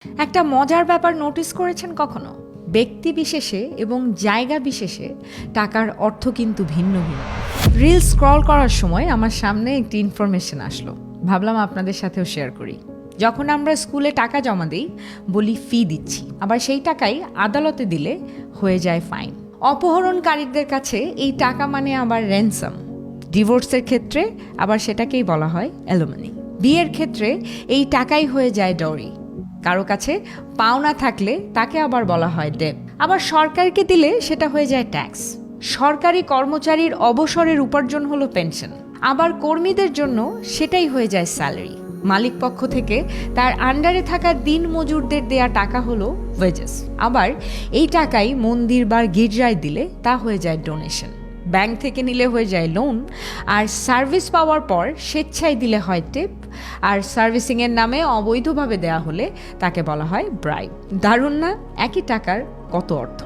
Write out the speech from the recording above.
একটা মজার ব্যাপার নোটিস করেছেন কখনো? ব্যক্তি বিশেষে এবং জায়গা বিশেষে টাকার অর্থ কিন্তু ভিন্ন ভিন্ন। রিল স্ক্রল করার সময় আমার সামনে একটি ইনফরমেশন আসলো, ভাবলাম আপনাদের সাথেও শেয়ার করি। যখন আমরা স্কুলে টাকা জমা দিই, বলি ফি দিচ্ছি, আবার সেই টাকাই আদালতে দিলে হয়ে যায় ফাইন। অপহরণকারীদের কাছে এই টাকা মানে আবার র্যানসাম। ডিভোর্সের ক্ষেত্রে আবার সেটাকেই বলা হয় অ্যালিমনি। বিয়ের ক্ষেত্রে এই টাকাই হয়ে যায় ডরি। কারো কাছে পাওনা থাকলে তাকে আবার বলা হয় ডেট। আবার সরকারকে দিলে সেটা হয়ে যায় ট্যাক্স। সরকারি কর্মচারীর অবসরের উপার্জন হলো পেনশন, আবার কর্মীদের জন্য সেটাই হয়ে যায় স্যালারি। মালিক পক্ষ থেকে তার আন্ডারে থাকা দিন মজুরদের দেয়া টাকা হলো ওয়েজেস। আবার এই টাকাই মন্দির বা গির্জায় দিলে তা হয়ে যায় ডোনেশন। ব্যাংক থেকে নিলে হয়ে যায় লোন, আর সার্ভিস পাওয়ার পর স্বেচ্ছায় দিলে হয় টিপ, আর সার্ভিসিংয়ের নামে অবৈধভাবে দেয়া হলে তাকে বলা হয় ব্রাইব। দারুণ না? একই টাকার কত অর্থ।